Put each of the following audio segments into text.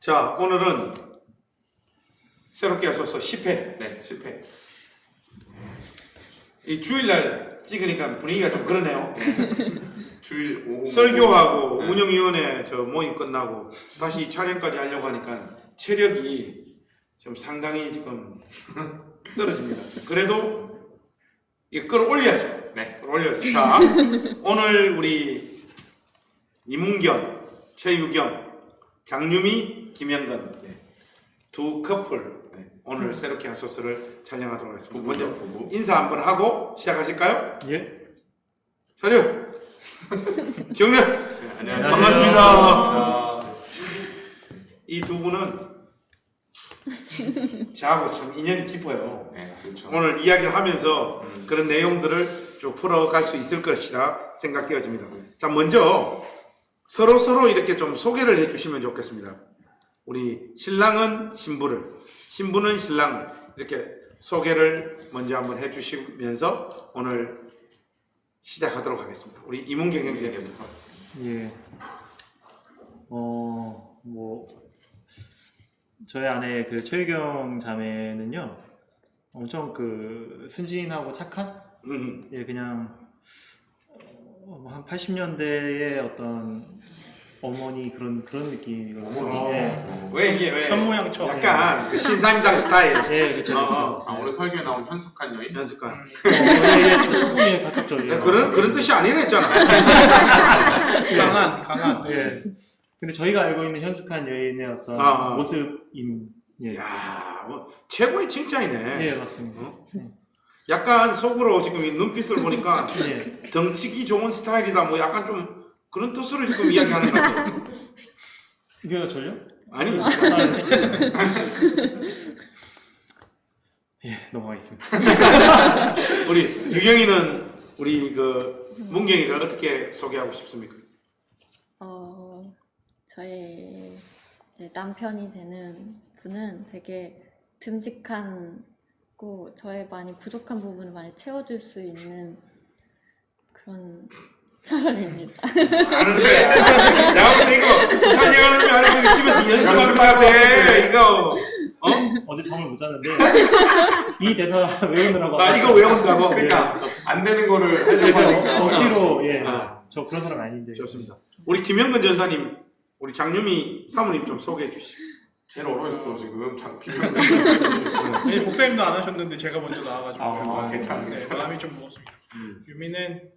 자, 오늘은 새롭게 하셔서 10회. 네, 10회. 이 주일날 찍으니까 분위기가 좀 그러네요. 주일 오후 설교하고 네. 운영위원회 저 모임 끝나고 다시 촬영까지 하려고 하니까 체력이 좀 상당히 지금 떨어집니다. 그래도 이거 끌어올려야죠. 네. 끌어올려야죠. 자, 오늘 우리 이문경, 최유경, 장유미, 김영건 네. 두 커플 네. 오늘 새롭게 한 소스를 촬영하도록 하겠습니다. 부부죠, 먼저 부부. 인사 한번 하고 시작하실까요? 예. 서류 경례. 네, 안녕하세요. 반갑습니다. 이 두 분은 저하고 참 인연이 깊어요. 네, 그렇죠. 오늘 이야기를 하면서 그런 내용들을 쭉 풀어갈 수 있을 것이라 생각되어집니다. 자, 먼저 서로 이렇게 좀 소개를 해주시면 좋겠습니다. 우리 신랑은 신부를, 신부는 신랑을 이렇게 소개를 먼저 한번 해주시면서 오늘 시작하도록 하겠습니다. 우리 이문경 형제부터. 예. 저희 아내 그 최유경 자매는요, 엄청 그 순진하고 착한, 예, 그냥 한 80년대의 어떤 어머니 그런 느낌이거든요. 예. 왜 이게 왜 현모양처럼 약간 그 신사임당 스타일. 예, 그렇죠, 그렇죠. 아, 오늘 설교에 나온 현숙한 여인? 연습관. 조금에 가깝죠. 예. 그런 뜻이 아니랬잖아. 강한 예. 근데 저희가 알고 있는 현숙한 여인의 어떤 아. 모습인, 예. 야, 뭐 최고의 칭찬이네. 예, 맞습니다. 어? 약간 속으로 지금 이 눈빛을 보니까 예. 덩치기 좋은 스타일이다. 뭐 약간 좀 그런 뜻으로 지금 이야기하는 것 같아요. 이게 전혀? 아니, 예, 넘어가겠습니다. 우리 유경이는 우리 그 문경이를 어떻게 소개하고 싶습니까? 저의 이제 남편이 되는 분은 되게 듬직하고 저의 많이 부족한 부분을 많이 채워줄 수 있는 그런 사람입니다. 아는 거야. 야, 근데 이거 부산 여행을 하는 거 집에서 연습하는 것 같아. 이거. 어제 잠을 못 잤는데 이 대사 외우느라고 나 이거 외운다고. 그러니까 안 되는 거를 하려고 하니까 억지로 예. 아. 저 그런 사람 아닌데. 좋습니다. 우리 김영근 전사님, 우리 장유미 사모님 좀 소개해 주시죠. 제일 어려웠어 지금 장피면 네, 목사님도 안 하셨는데 제가 먼저 나와가지고 아, 괜찮아, 네, 괜찮아. 마음이 좀 무겁습니다. 유미는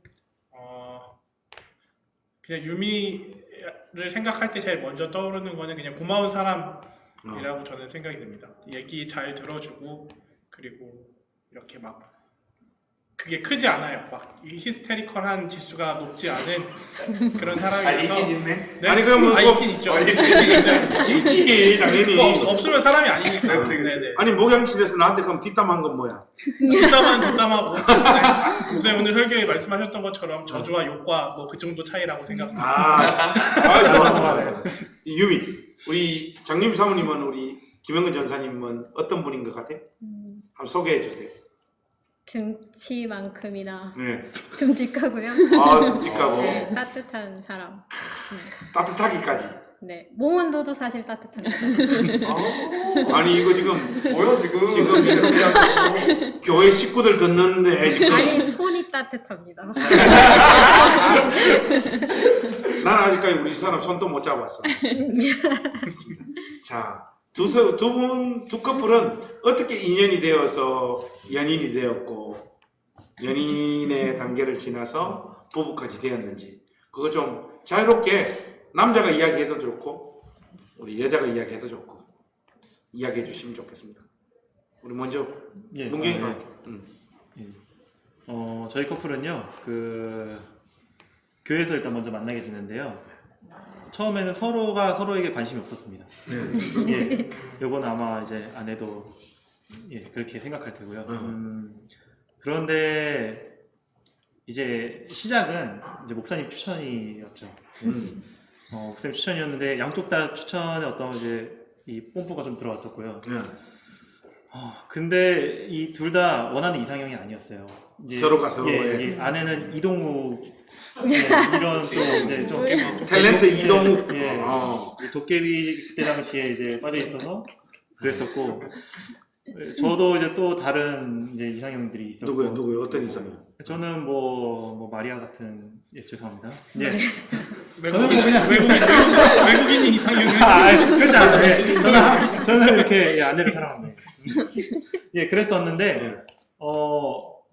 그냥 유미를 생각할 때 제일 먼저 떠오르는 거는 그냥 고마운 사람이라고 저는 생각이 듭니다. 얘기 잘 들어주고 그리고 이렇게 막 그게 크지 않아요. 막 이 히스테리컬한 지수가 높지 않은 그런 사람이라서. 있네. 네? 아니, 그러면 있긴 있죠. 있긴 있지, 당연히. 없으면 사람이 아니니까. 그렇지. 네네. 아니, 목양실에서 나한테 그럼 뒷담한 건 뭐야? 뒷담하고. 네. 목사님 오늘 설교에 말씀하셨던 것처럼 저주와 욕과 뭐 그 정도 차이라고 생각합니다. 좋아. 유미, 우리 장유미 사모님은 우리 김영근 전사님은 어떤 분인 것 같아? 한번 소개해 주세요. 등치만큼이나 네. 듬직하고요. 아, 듬직하고 네, 따뜻한 사람. 따뜻하기까지. 네, 몽원도도 사실 따뜻합니다. 아니, 이거 지금 뭐야 지금? 지금 이거 그냥 교회 식구들 듣는데 지금 아니 손이 따뜻합니다. 나는 아직까지 우리 사람 손도 못 잡았어. 자, 두 커플은 어떻게 인연이 되어서 연인이 되었고 연인의 단계를 지나서 부부까지 되었는지 그거 좀 자유롭게 남자가 이야기해도 좋고 우리 여자가 이야기해도 좋고 이야기해 주시면 좋겠습니다. 우리 먼저 예. 문경이 아, 예. 저희 커플은요, 그 교회에서 일단 먼저 만나게 됐는데요. 처음에는 서로가 서로에게 관심이 없었습니다. 예, 요거는 아마 이제 아내도 예 그렇게 생각할 테고요. 그런데 이제 시작은 이제 목사님 추천이었죠. 목사님 추천이었는데 양쪽 다 추천에 어떤 이제 이 뽐뿌가 좀 들어왔었고요. 근데 이 둘 다 원하는 이상형이 아니었어요. 이제 서로가 서로의. 여기 아내는 이동욱 이런 좀 이제 좀 탤런트 이동욱. 예. 어. 이 도깨비 그때 당시에 이제 빠져 있어서 그랬었고 저도 이제 또 다른 이제 이상형들이 있었고 누구요? 어떤 이상형? 저는 뭐 마리아 같은 죄송합니다. 예. 외국인 이상형을 그렇지 않아요. 저는 이렇게 아내를 사랑합니다. 예, 그랬었는데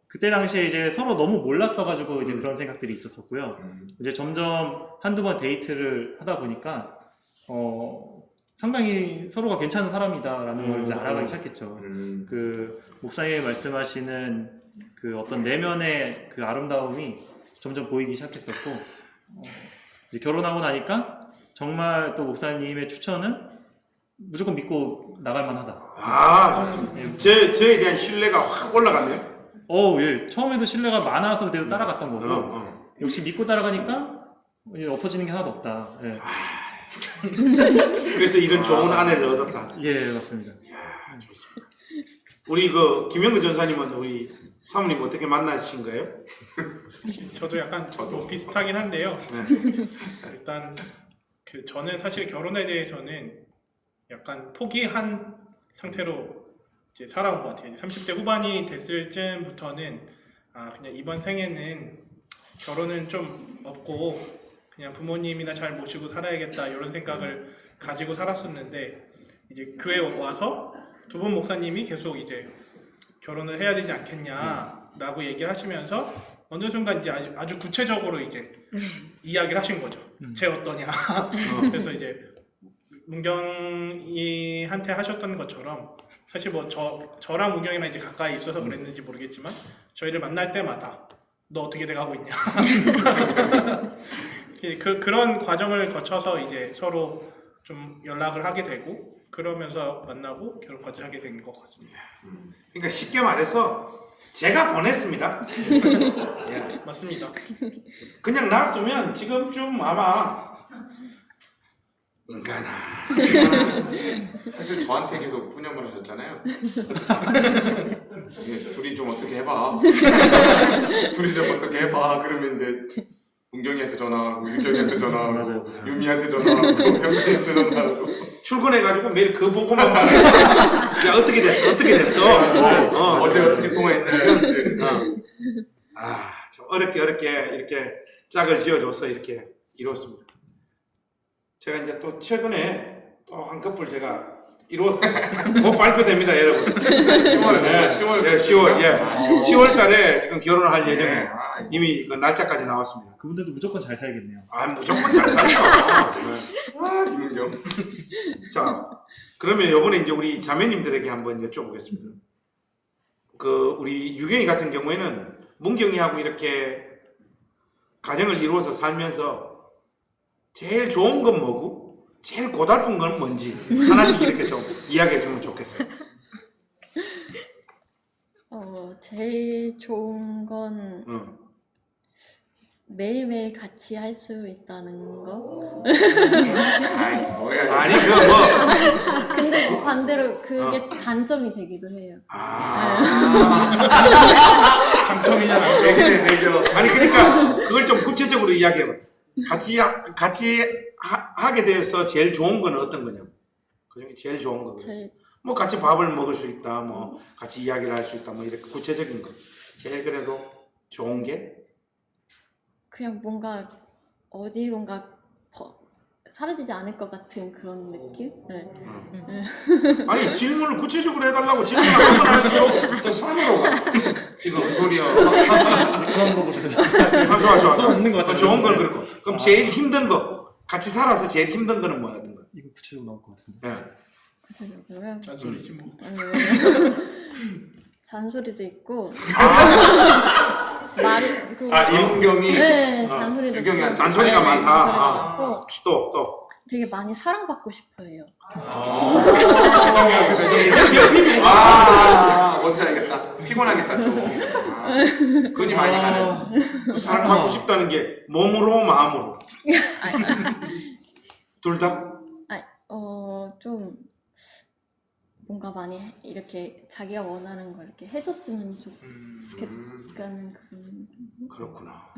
그때 당시에 이제 서로 너무 몰랐어가지고 이제 그런 생각들이 있었었고요. 이제 점점 한두 번 데이트를 하다 보니까 상당히 서로가 괜찮은 사람이다라는 걸 이제 알아가기 시작했죠. 그 목사님이 말씀하시는 그 어떤 내면의 그 아름다움이 점점 보이기 시작했었고 이제 결혼하고 나니까 정말 또 목사님의 추천은 무조건 믿고 나갈 만하다. 아, 좋습니다. 저에 대한 신뢰가 확 올라갔네요. 예. 처음에도 신뢰가 많아서 그대로 따라갔던 거고 어. 역시 믿고 따라가니까 이제 엎어지는 게 하나도 없다. 예, 그래서 이런 좋은 아내를 얻었다. 예 맞습니다. 야, 좋습니다. 우리 그 김영근 전사님은 우리 사모님 어떻게 만나신 거예요? 저도 약간 비슷하긴 한데요. 네. 일단 저는 사실 결혼에 대해서는 약간 포기한 상태로 이제 살아온 것 같아요. 30대 후반이 됐을 쯤부터는 그냥 이번 생에는 결혼은 좀 없고 그냥 부모님이나 잘 모시고 살아야겠다 이런 생각을 가지고 살았었는데 이제 교회 와서 두 분 목사님이 계속 이제 결혼을 해야 되지 않겠냐라고 얘기를 하시면서 어느 순간 이제 아주 구체적으로 이제 이야기를 하신 거죠. 쟤 어떠냐. 그래서 이제 문경이한테 하셨던 것처럼 사실 뭐 저랑 문경이랑 이제 가까이 있어서 그랬는지 모르겠지만 저희를 만날 때마다 너 어떻게 돼가고 있냐. 그런 과정을 거쳐서 이제 서로 좀 연락을 하게 되고 그러면서 만나고 결혼까지 하게 된 것 같습니다. 그러니까 쉽게 말해서 제가 보냈습니다. 예. 맞습니다. 그냥 놔두면 지금쯤 아마 인간아. 사실 저한테 계속 푸념을 하셨잖아요. 둘이 좀 어떻게 해봐. 둘이 좀 어떻게 해봐. 그러면 이제 문경이한테 전화하고 유경이한테 전화하고 맞아요. 유미한테 전화하고 형님한테 전화하고 출근해가지고 매일 그 보고만 받아요. 야 어떻게 됐어? 어제 어떻게 통화했냐. 이제. 참 어렵게 이렇게 짝을 지어줘서 이렇게 이루었습니다. 제가 이제 또 최근에 또 한 커플 제가 이루었어요. 곧 발표됩니다, 여러분. 10월 10월 달에 지금 결혼을 할 예정이에요. 이미 그 날짜까지 나왔습니다. 그분들도 무조건 잘 살겠네요. 무조건 잘 살죠. 이문경. 자, 그러면 이번에 이제 우리 자매님들에게 한번 여쭤보겠습니다. 그 우리 유경이 같은 경우에는 문경이하고 이렇게 가정을 이루어서 살면서 제일 좋은 건 뭐고 제일 고달픈 건 뭔지 하나씩 이렇게 좀 이야기해 주면 좋겠어요. 제일 좋은 건 매일매일 같이 할 수 있다는 거. 아이 뭐야. 아니 그 근데 반대로 그게 단점이 되기도 해요. 장점이잖아요. 매겨. 아니 그러니까 그걸 좀 구체적으로 이야기해 봐. 같이 하게 돼서 제일 좋은 건 어떤 거냐고. 그중에 제일 좋은 거. 뭐 같이 밥을 먹을 수 있다, 뭐 같이 이야기를 할 수 있다, 뭐 이렇게 구체적인 거. 제일 그래도 좋은 게 그냥 뭔가 어디론가 사라지지 않을 것 같은 그런 느낌? 네. 아니 질문을 구체적으로 해달라고 질문을 한번 할수록 더 산으로 가. 지금 무슨 소리야. 그런 거 보셔도 좋아. 없는 것 같아요. 좋은 걸 그렇고. 그럼 제일 힘든 거, 같이 살아서 제일 힘든 거는 뭐였던 거야? 이거 구체적으로 나올 것 같은데. 네. 구체적으로요? 잔소리지 뭐. 잔소리도 있고 말이 이문경이. 네, 잔소리도 유경이한테 잔소리가 네, 많다. 잔소리가 많고 또. 되게 많이 사랑받고 싶어해요. 뭔지 알겠다. 피곤하겠다 좀. 손이 많이 가네. 사랑받고 싶다는 게 몸으로 마음으로 둘 다? 좀 뭔가 많이 이렇게 자기가 원하는 걸 이렇게 해줬으면 좋겠다는 그런. 그렇구나.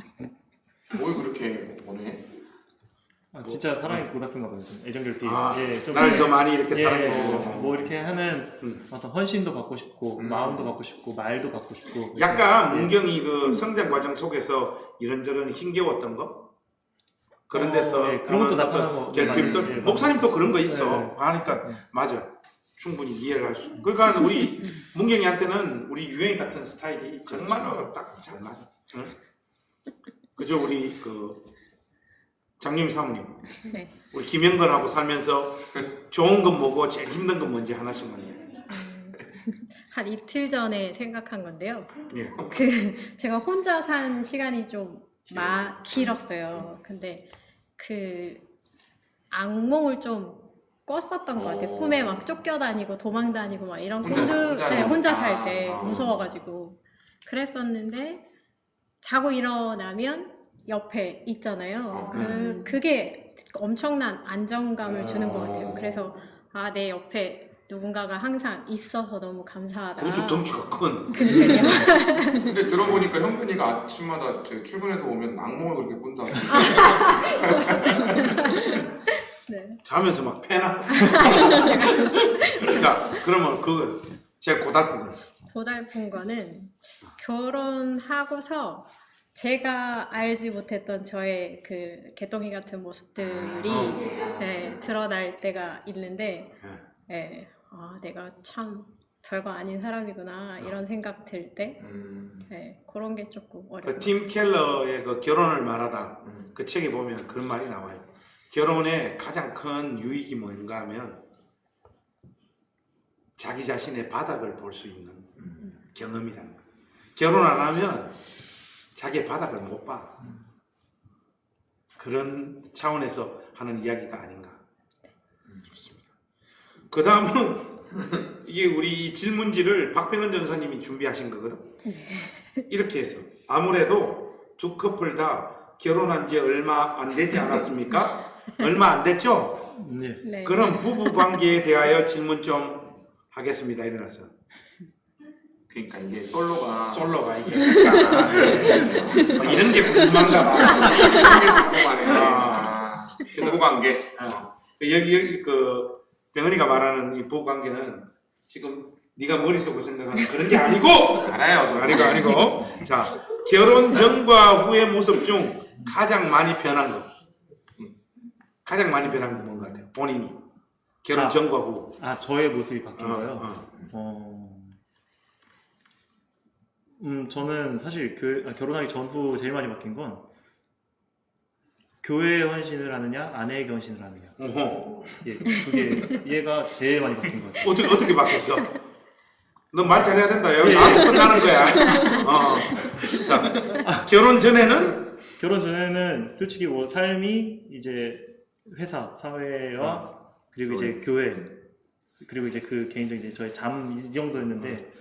뭘 그렇게 원해? 아, 진짜 사랑이 고달픈가 봐요. 좀 애정결핍. 예, 좀 날 더 많이 이렇게 예, 사랑해주고. 뭐 이렇게 하는 어떤 헌신도 받고 싶고 음. 마음도 받고 싶고 말도 받고 싶고. 약간 예. 문경이 그 성장 과정 속에서 이런저런 힘겨웠던 거? 그런 데서 예, 그런 것도 어떤 나타나고 결핍들 많이, 예, 목사님도 그런 거 있어. 예, 예. 그러니까 맞아. 충분히 이해를 할 수. 그러니까 우리 문경이한테는 우리 유행이 같은 스타일이 정말로 딱 잘 맞아. 응? 그죠? 우리 그 장유미 사모님, 네. 우리 김영건하고 살면서 좋은 건 뭐고 제일 힘든 건 뭔지 하나씩만 해. 한 이틀 전에 생각한 건데요. 예. 제가 혼자 산 시간이 좀 길었어요. 근데 그 악몽을 좀 꿨었던 것 같아요. 꿈에 막 쫓겨다니고 도망다니고 막 이런 꿈도 혼자 살 때 무서워가지고 그랬었는데 자고 일어나면 옆에 있잖아요. 그게 엄청난 안정감을 주는 것 같아요. 그래서 내 옆에 누군가가 항상 있어서 너무 감사하다. 그것도 덩치가 큰. 그러니까요. 근데 들어보니까 현근이가 아침마다 제 출근해서 오면 악몽을 그렇게 꾼다고. 네. 자면서 막 패나. 자, 그러면 그거 제가 고달픈 거. 고달픈 거는 결혼하고서 제가 알지 못했던 저의 그 개똥이 같은 모습들이 드러날 때가 있는데 내가 참 별거 아닌 사람이구나 이런 생각 들 때 그런 게 조금 어려워요. 그 팀 켈러의 그 결혼을 말하다 그 책에 보면 그런 말이 나와요. 결혼의 가장 큰 유익이 뭔가 하면 자기 자신의 바닥을 볼 수 있는 경험이라는 거예요. 결혼 안 하면 자기의 바닥을 못 봐. 그런 차원에서 하는 이야기가 아닌가. 좋습니다. 그 다음은 이게 우리 질문지를 박병헌 전사님이 준비하신 거거든. 이렇게 해서 아무래도 두 커플 다 결혼한 지 얼마 안 되지 않았습니까? 얼마 안 됐죠? 네. 네. 그럼 부부 관계에 대하여 질문 좀 하겠습니다. 일어나서. 그러니까 이게 솔로가 솔로가 이게 이런 게 궁금한가 봐. 부부 관계. 여기 그 병헌이가 말하는 이 부부 관계는 지금 네가 머릿속으로 생각하는 그런 게 아니고 알아요. 저. 아니고 자 결혼 전과 후의 모습 중 가장 많이 변한 거 가장 많이 변한 건 뭔가 같아요? 본인이 결혼 전과 후. 저의 모습이 바뀐 거요. 저는 사실 결혼하기 전후 제일 많이 바뀐 건 교회에 헌신을 하느냐 아내에게 헌신을 하느냐. 예, 그게 얘가 제일 많이 바뀐 것 같아요. 어떻게 바뀌었어? 너 말 잘해야 된다. 여기 나도 끝나는 거야. 자, 결혼 전에는 결혼 전에는 솔직히 뭐 삶이 이제 회사, 사회와 그리고 이제 교회 그리고 이제 그 개인적인 이제 저의 잠 이 정도였는데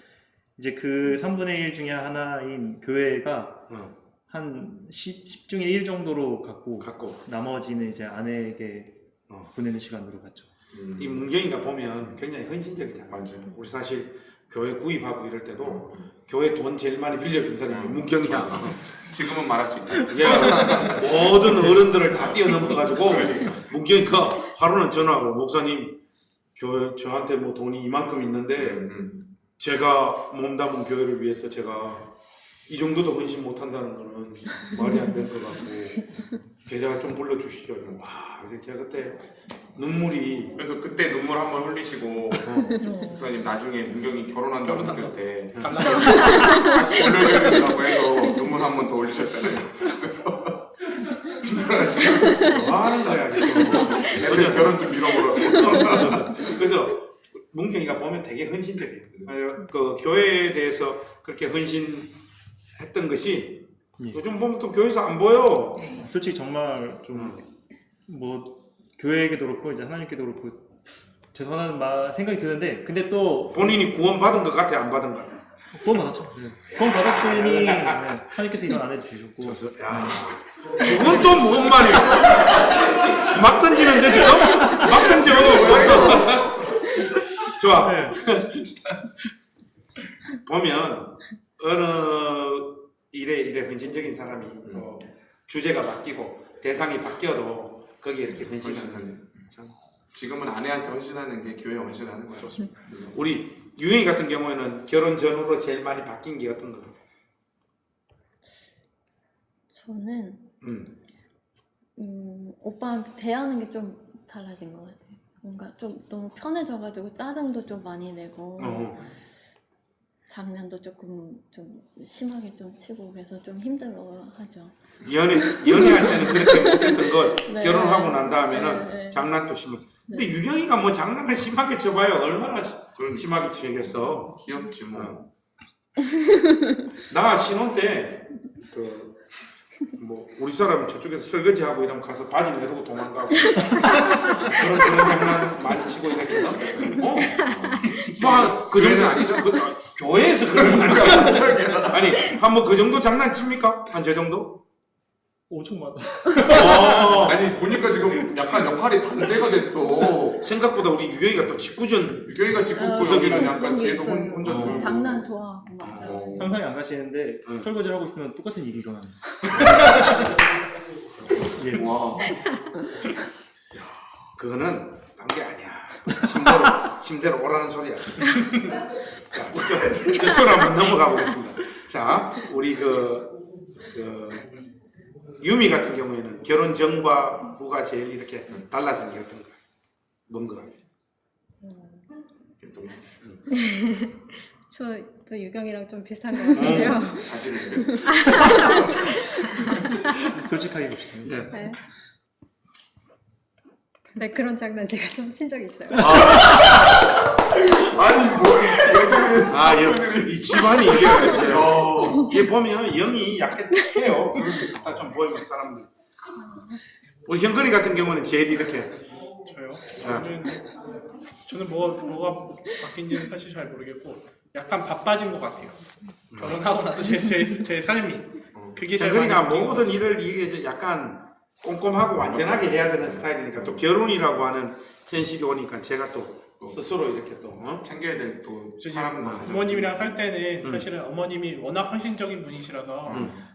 이제 그 3분의 1 중에 하나인 교회가 한 10중에 1 정도로 갖고 나머지는 이제 아내에게 보내는 시간으로 갔죠. 이 문경이가 보면 굉장히 헌신적이잖아. 맞아요. 우리 사실 교회 구입하고 이럴 때도 교회 돈 제일 많이 빌려준 사람이 문경이야. 지금은 말할 수 있다. 얘가 모든 어른들을 다 뛰어넘어가지고 문경이가 하루는 전화하고 목사님 교회 저한테 뭐 돈이 이만큼 있는데 제가 몸담은 교회를 위해서 제가 이 정도도 헌신 못한다는 거는 말이 안 될 것 같고 계좌 좀 불러주시죠. 와, 제가 그때 눈물이 그래서 그때 눈물 한 번 흘리시고 목사님 나중에 문경이 결혼한다고 했을 때 다시 돌려줘야 된다고 해서 눈물 한 번 더 흘리셨잖아요. 힘들어하시고 뭐 하는 거야 지금. 애들 결혼 좀 밀어보라고. 그래서 문경이가 보면 되게 헌신적이에요. 그 교회에 대해서 그렇게 헌신했던 것이 요즘 보면 또 교회에서 안 보여. 솔직히 정말 좀 뭐 교회에게도 그렇고 이제 하나님께도 그렇고 죄송하다는 생각이 드는데 근데 또 본인이 구원 받은 것 같아 안 받은 것 같아. 구원 받았죠. 구원 받았으니 하나님께서 이런 아내도 주셨고. 야, 그건 또 뭔 말이야? 막 던지는데 지금? 막 던져. 좋아. 네. 보면 어느 일에 헌신적인 사람이 주제가 바뀌고 대상이 바뀌어도 거기에 이렇게 헌신하는. 참. 지금은 아내한테 헌신하는 게 교회에 헌신하는 거예요. 우리 유영이 같은 경우에는 결혼 전후로 제일 많이 바뀐 게 어떤 거? 저는 음. 오빠한테 대하는 게 좀 달라진 것 같아요. 뭔가 좀 너무 편해져가지고 짜증도 좀 많이 내고 장난도 조금 좀 심하게 좀 치고 그래서 좀 힘들어하죠. 연애할 때는 그렇게 못했던 걸 네. 결혼하고 난 다음에는 네. 장난도 심하게. 근데 유경이가 뭐 장난을 심하게 쳐봐요. 얼마나 심하게 치겠어. 귀엽지 뭐. 나 신혼 때 뭐 우리 사람 저쪽에서 설거지하고 이러면 가서 바지 내리고 도망가고 그런 장난 많이 치고 이랬거든. 뭐그 정도 아니죠? 교회에서 그런 거 아니야? 아니 한번 그 정도 장난칩니까? 한 저 정도? 엄청 많아. 아니 보니까 지금 약간 역할이 반대가 됐어. 생각보다 우리 유영이가 또 직구전. 유경이가 직구 어, 구석이는 그런 약간 게 뒤에서 있어요. 혼자 놀고. 장난 좋아하고 막. 상상이 안 가시는데 응. 설거지를 하고 있으면 똑같은 일이 일어납니다. 예. 와. 그거는 난 게 아니야. 침대로 오라는 소리야. 자, 저쪽으로 한번 넘어가 보겠습니다. 자, 우리 유미 같은 경우에는 결혼 전과 후가 제일 이렇게 달라진 게 어떤가? 뭔가? 저도 유경이랑 좀 비슷한 것 같은데요. 바지를 입고. 솔직하게 봅시다. 네. 네. 네, 그런 장난 제가 좀 친 적이 있어요. 아니 뭐 아, 이 집안이 이게 보면 영이 약간 해요. 다 좀 보이면 사람들. 우리 현근이 같은 경우는 제일 이렇게. 저요? 저는 뭐가 바뀐지는 사실 잘 모르겠고 약간 바빠진 것 같아요. 결혼하고 나서 제 삶이 그게 제일 많이 현근이가 바뀐 것 모든 같아요. 일을 이게 약간 꼼꼼하고 완전하게 해야 되는 스타일이니까 또 결혼이라고 하는 현실이 오니까 제가 또 스스로 이렇게 또 챙겨야 될 또 사람과 가족. 부모님이랑 살 때는 사실은 어머님이 워낙 헌신적인 분이시라서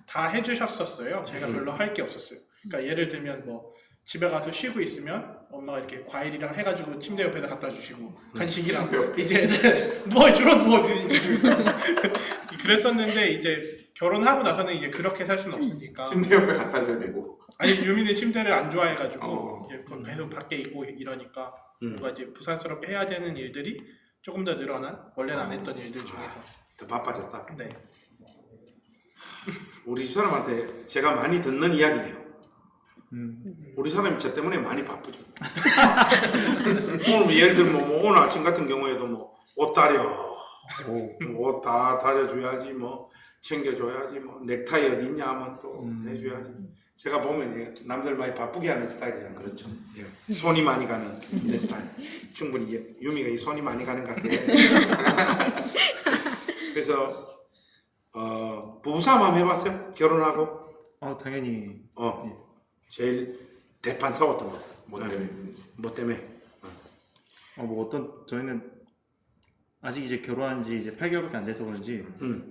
다 해주셨었어요. 제가 별로 할 게 없었어요. 그러니까 예를 들면 뭐 집에 가서 쉬고 있으면 엄마가 이렇게 과일이랑 해가지고 침대 옆에다 갖다 주시고 간식이랑 이제 주로 누워 그랬었는데 이제 결혼하고 나서는 이제 그렇게 살 수는 없으니까. 침대 옆에 갖다 줘야 되고. 아니 유민이 침대를 안 좋아해가지고 이제 음. 계속 밖에 있고 이러니까 뭔가 이제 부산스럽게 해야 되는 일들이 조금 더 늘어난 원래는 안 했던 일들 중에서. 더 바빠졌다. 네. 우리 집 사람한테 제가 많이 듣는 이야기네요. 음. 우리 사람이 저 때문에 많이 바쁘죠. 오늘 예를 들면 뭐 오늘 아침 같은 경우에도 뭐 옷 다려, 옷 다 다려줘야지 뭐 챙겨줘야지 뭐 넥타이 어디 있냐 하면 또 해줘야지. 제가 보면 이게 남들 많이 바쁘게 하는 스타일이잖아요. 그렇죠. 예. 손이 많이 가는 이런 스타일. 충분히 이게 유미가 이 손이 많이 가는 것 같아. 그래서 부부싸움 한번 해봤어요? 결혼하고? 당연히. 제일 대판 싸웠던 거. 뭐 때문에? 뭐 때문에? 뭐 저희는 아직 이제 결혼한 지 이제 8개월밖에 안 돼서 그런지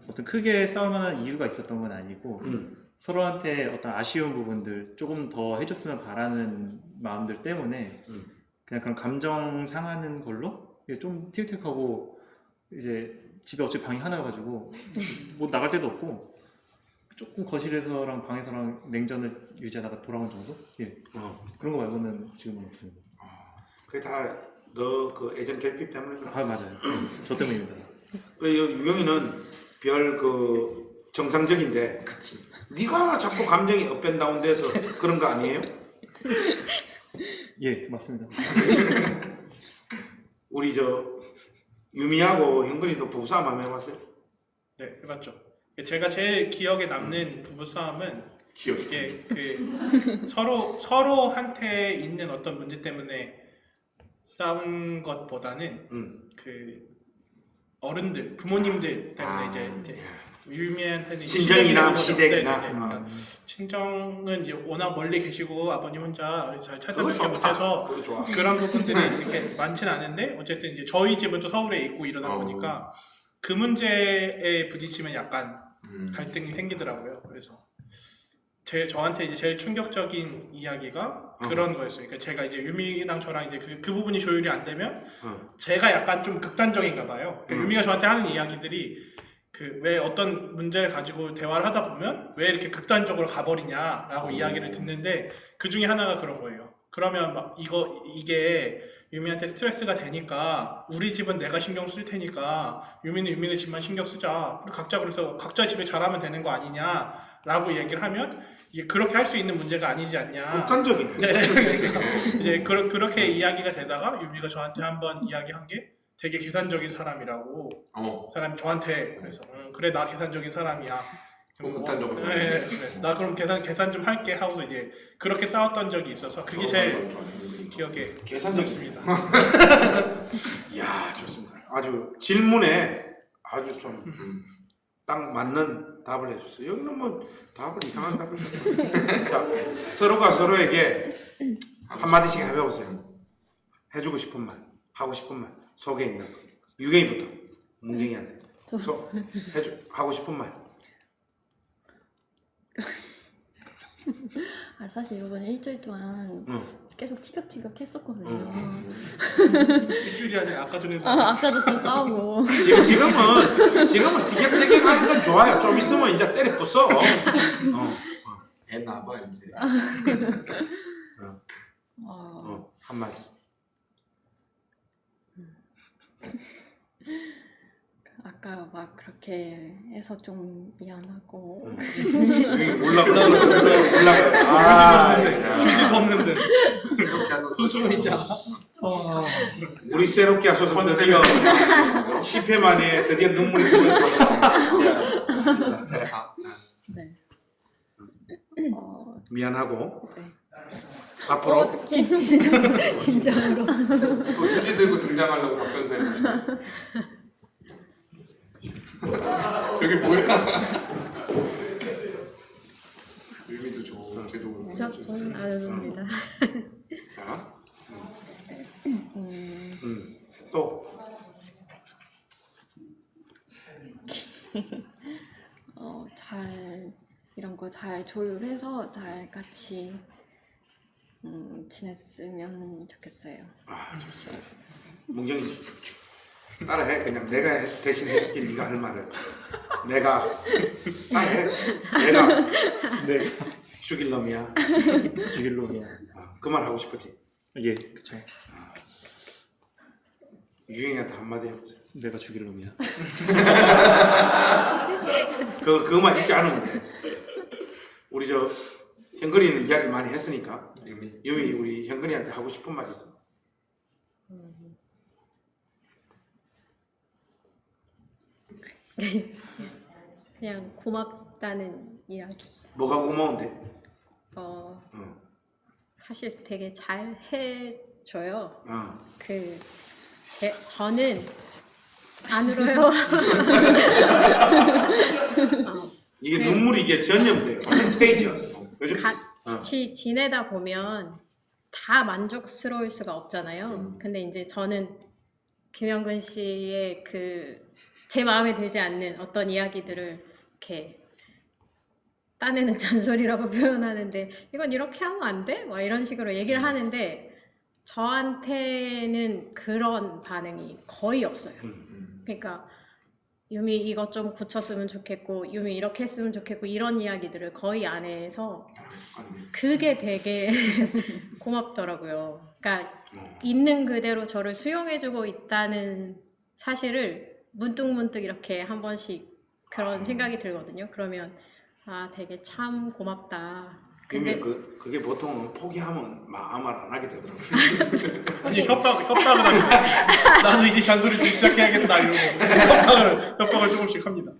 어떤 크게 싸울 만한 이유가 있었던 건 아니고 서로한테 어떤 아쉬운 부분들 조금 더 해줬으면 바라는 마음들 때문에 그냥 그런 감정 상하는 걸로 좀 티격태격하고 이제 집에 어차피 방이 하나여가지고 뭐 나갈 데도 없고 조금 거실에서랑 방에서랑 냉전을 유지하다가 돌아온 정도? 예. 그런 거 말고는 지금은 없습니다. 그게 다 너 그 애정 결핍 때문에 그래. 맞아요. 저 때문입니다. 유경이는 별 정상적인데. 그치. 네가 자꾸 감정이 업앤다운돼서 그런 거 아니에요? 예, 맞습니다. 우리 유미하고 현근이도 부부싸움 한번 해봤어요? 네, 해봤죠. 제가 제일 기억에 남는 부부싸움은 기억이. 이게 서로한테 있는 어떤 문제 때문에 싸운 것보다는 어른들, 부모님들 때문에 이제 유미한테는 친정이나 시댁이나 그러니까 친정은 이제 워낙 멀리 계시고 아버님 혼자 잘 그거 찾아뵙지 좋다. 못해서 그거 좋아. 그런 부분들이 이렇게 많지는 않은데 어쨌든 이제 저희 집은 또 서울에 있고 이러다 보니까 그 문제에 부딪히면 약간 갈등이 생기더라고요. 그래서 저한테 이제 제일 충격적인 이야기가 그런 거였어요. 그러니까 제가 이제 유미랑 저랑 이제 그 부분이 조율이 안 되면 제가 약간 좀 극단적인가 봐요. 그러니까 유미가 저한테 하는 이야기들이 그 왜 어떤 문제를 가지고 대화를 하다 보면 왜 이렇게 극단적으로 가버리냐라고 이야기를 듣는데 그 중에 하나가 그런 거예요. 그러면 막 이게 유미한테 스트레스가 되니까 우리 집은 내가 신경 쓸 테니까 유미는 유미네 집만 신경 쓰자. 그래서 각자 집에 잘하면 되는 거 아니냐라고 얘기를 하면 이게 그렇게 할 수 있는 문제가 아니지 않냐. 극단적이네. 그러니까 이제 그렇게 이야기가 되다가 유미가 저한테 한번 이야기한 게 되게 계산적인 사람이라고 사람이 저한테 그래서 그래 나 계산적인 사람이야. 극단적으로. 네, 그래. 나 그럼 계산 좀 할게 하고서 이제 그렇게 싸웠던 적이 있어서 그게 제일 기억에 계산적입니다. 이야 좋습니다. 아주 질문에 아주 좀 딱 맞는 답을 해줬어요. 여기는 뭐 답을 이상한 답을 해줬어요. 자 서로가 서로에게 한 마디씩 해보세요. 해주고 싶은 말, 하고 싶은 말, 속에 있는 거. 유경이부터 문경이한테 하고 싶은 말. 사실 이번에 일주일 동안 계속 티격태격 했었거든요. 일주일이 아니라 아까 전에도 아까도 좀 싸우고. 지금은 티격태격 하는 건 좋아요. 좀 있으면 이제 때려 부숴. 애 나봐 이제. 한마디. 아까 막 그렇게 해서 좀 미안하고. 올라가. 휴지도 없는데 이렇게 해서 수수이자 우리 새롭게 하셔서 드디어 10회 만에 드디어 눈물이 보였습니다. 네. 미안하고 네. 앞으로 진정으로. 또 휴지 들고 등장하려고 박변세. 여기 뭐야? 의미도 좋고 제도. 저는 안 해줍니다. 자, 또 잘 이런 거 잘 조율해서 잘 같이 지냈으면 좋겠어요. 좋습니다. 문경이 따라해. 그냥 내가 대신 해줄게. 네가 할 말을 내가 따라해. 내가 죽일 놈이야. 죽일 놈이야. 그 말 하고 싶었지. 예, 그쵸. 유경이한테 한마디 해보세요. 내가 죽일 놈이야. 그거만 잊지 않으면 돼. 우리 저 현근이는 이야기 많이 했으니까 유미 우리 현근이한테 하고 싶은 말이 있어. 그냥 고맙다는 이야기. 뭐가 고마운데? 사실 되게 잘 해줘요. 어. 저는 안 울어요. 이게 눈물이 이게 전염돼요. contagious. 요즘 같이 지내다 보면 다 만족스러울 수가 없잖아요. 근데 이제 저는 김영근 씨의 제 마음에 들지 않는 어떤 이야기들을 이렇게 딴에는 잔소리라고 표현하는데 이건 이렇게 하면 안 돼? 막 이런 식으로 얘기를 하는데 저한테는 그런 반응이 거의 없어요. 그러니까 유미 이것 좀 고쳤으면 좋겠고 유미 이렇게 했으면 좋겠고 이런 이야기들을 거의 안 해서 그게 되게 고맙더라고요. 그러니까 있는 그대로 저를 수용해주고 있다는 사실을 문득문득 이렇게 한 번씩 그런 생각이 들거든요. 그러면 되게 참 고맙다. 유미 그게 보통 포기하면 아무 말 안 하게 되더라고요. 아니 협박을 하니까 나도 이제 잔소리 좀 시작해야겠다 이러고 협박을 조금씩 합니다.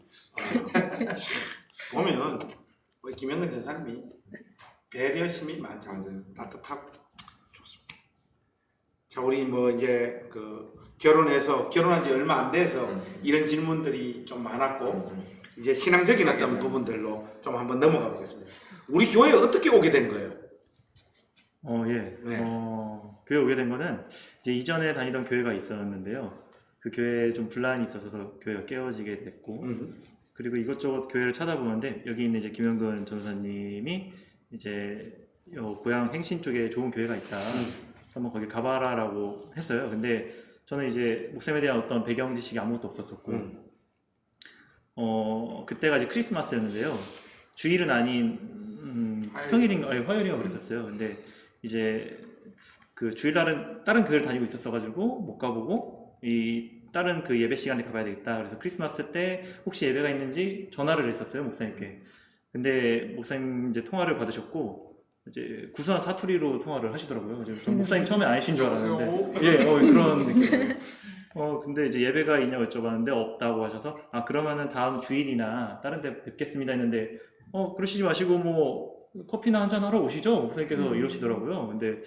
보면 우리 김현근 전사님이 배려심이 많잖아요. 맞아요. 따뜻하고 좋습니다. 자, 우리 뭐 이제 그 결혼한 지 얼마 안 돼서 이런 질문들이 좀 많았고 이제 신앙적인 어떤 부분들로 좀 한번 넘어가 보겠습니다. 우리 교회에 어떻게 오게 된 거예요? 예. 네. 교회 오게 된 거는 이제 이전에 다니던 교회가 있었는데요. 그 교회에 좀 분란이 있어서 교회가 깨어지게 됐고, 그리고 이것저것 교회를 찾아보는데 여기 있는 이제 김영근 전사님이 이제 고향 행신 쪽에 좋은 교회가 있다. 한번 거기 가봐라라고 했어요. 근데 저는 이제 목사님에 대한 어떤 배경 지식이 아무것도 없었었고, 그때가 이제 크리스마스였는데요. 주일은 아닌 평일인가, 아니, 화요일인가 그랬었어요. 근데 이제 그 주일날은 다른 교회를 다니고 있었어가지고 못 가보고 이 다른 그 예배 시간에 가봐야 되겠다. 그래서 크리스마스 때 혹시 예배가 있는지 전화를 했었어요, 목사님께. 근데 목사님 이제 통화를 받으셨고 이제 구수한 사투리로 통화를 하시더라고요. 그래서 전 목사님 처음에 아니신 줄 알았는데, 예, 그런 느낌. 근데 이제 예배가 있냐고 여쭤봤는데 없다고 하셔서 그러면은 다음 주일이나 다른 데 뵙겠습니다 했는데 그러시지 마시고 뭐 커피나 한잔 하러 오시죠? 목사님께서 이러시더라고요. 근데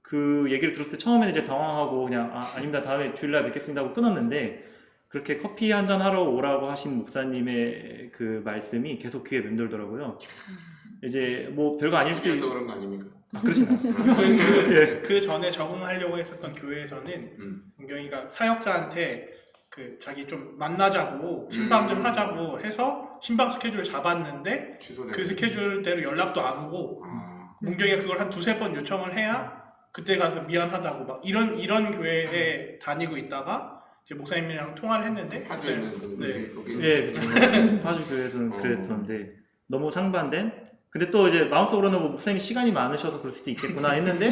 그 얘기를 들었을 때 처음에는 이제 당황하고 그냥 아닙니다. 다음에 주일날 뵙겠습니다 하고 끊었는데 그렇게 커피 한잔 하러 오라고 하신 목사님의 그 말씀이 계속 귀에 맴돌더라고요. 이제 뭐 별거 아닐 수 그래서 그런 거 아닙니까? 그렇진 않아요. 그 전에 적응하려고 했었던 교회에서는 문경이가 사역자한테 그 자기 좀 만나자고 신방 좀 하자고 해서 신방 스케줄 잡았는데 취소되고. 그 스케줄대로 연락도 안 오고 문경이가 그걸 한 두세 번 요청을 해야 그때 가서 미안하다고 막 이런 교회에 다니고 있다가 이제 목사님이랑 통화를 했는데 파주에 있는 네. 거기. 예, 그렇죠. 파주 교회에서는 그랬었는데 너무 상반된. 근데 또 이제 마음속으로는 뭐 목사님이 시간이 많으셔서 그럴 수도 있겠구나 했는데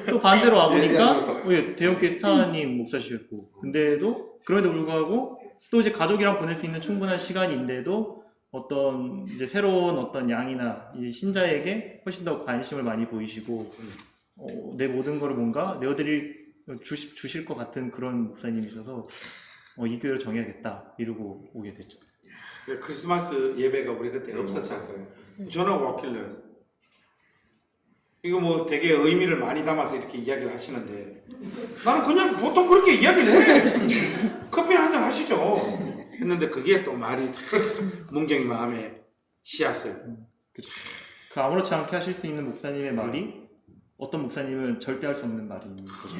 또 반대로 와보니까 대형교회 스타님 목사시였고 근데도 그럼에도 불구하고 또 이제 가족이랑 보낼 수 있는 충분한 시간인데도 어떤 이제 새로운 어떤 양이나 이 신자에게 훨씬 더 관심을 많이 보이시고 내 모든 거를 뭔가 주실 것 같은 그런 목사님이셔서 이 교회를 정해야겠다 이러고 오게 됐죠. 크리스마스 예배가 우리 그때 없었잖아요. 전화가 왔길래 이거 뭐 되게 의미를 많이 담아서 이렇게 이야기를 하시는데 나는 그냥 보통 그렇게 이야기를 해. 커피나 한잔 하시죠. 했는데 그게 또 말이 문경이 마음에 씨앗을. 그 아무렇지 않게 하실 수 있는 목사님의 말이 어떤 목사님은 절대 할 수 없는 말인 거죠.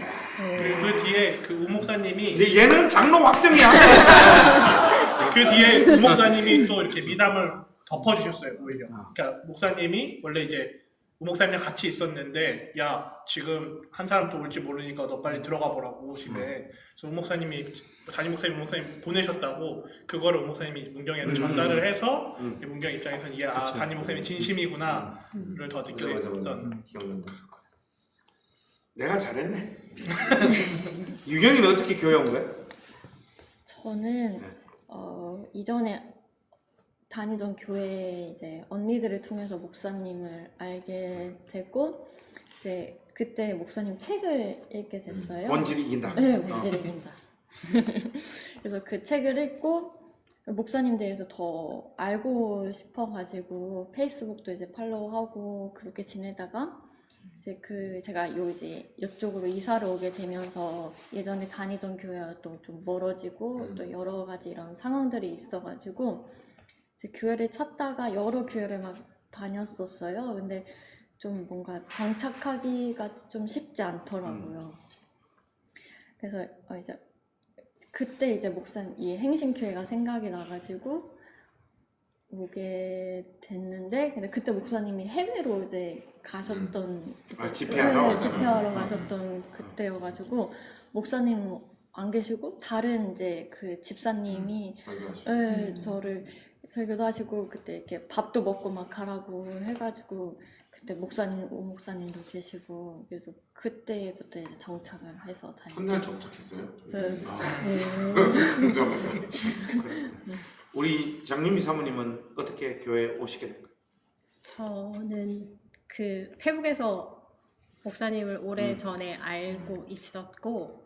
그 뒤에 그 우 목사님이 근데 얘는 장로 확정이야. 그 뒤에 우 목사님이 또 이렇게 미담을 덮어주셨어요 오히려. 그러니까 목사님이 원래 이제 우 목사님이랑 같이 있었는데 야 지금 한 사람 또 올지 모르니까 너 빨리 들어가 보라고 집에. 그래서 우 목사님이 담임 목사님 우 목사님 보내셨다고 그거를 우 목사님이 문경이한테 전달을 해서 문경 입장에서는 이게 담임 목사님이 진심이구나를 더 느꼈던. 기억난다. 내가 잘했네. 유경이는 어떻게 교회 온 거야? 저는 이전에 다니던 교회 이제 언니들을 통해서 목사님을 알게 됐고 이제 그때 목사님 책을 읽게 됐어요. 본질이 이긴다. 네, 본질이 이긴다. 그래서 그 책을 읽고 목사님 대해서 더 알고 싶어가지고 페이스북도 이제 팔로우하고 그렇게 지내다가 이제 제가 이제 이쪽으로 이사를 오게 되면서 예전에 다니던 교회와 또 좀 멀어지고 또 여러 가지 이런 상황들이 있어가지고 이제 교회를 찾다가 여러 교회를 막 다녔었어요. 근데 좀 뭔가 정착하기가 좀 쉽지 않더라고요. 그래서 이제 그때 이제 이 행신교회가 생각이 나가지고 오게 됐는데 근데 그때 목사님이 해외로 이제 가셨던 이제 집회하러? 집회하러 가셨던 그때여가지고 목사님 안 계시고 다른 이제 그 집사님이 저를 설교도 하시고 그때 이렇게 밥도 먹고 막 가라고 해가지고 그때 우 목사님도 계시고 그래서 그때부터 이제 정착을 해서 첫날 정착했어요? 네. 우리 장유미 사모님은 어떻게 교회에 오시게 된 거예요? 저는 그 페북에서 목사님을 오래 전에 알고 있었고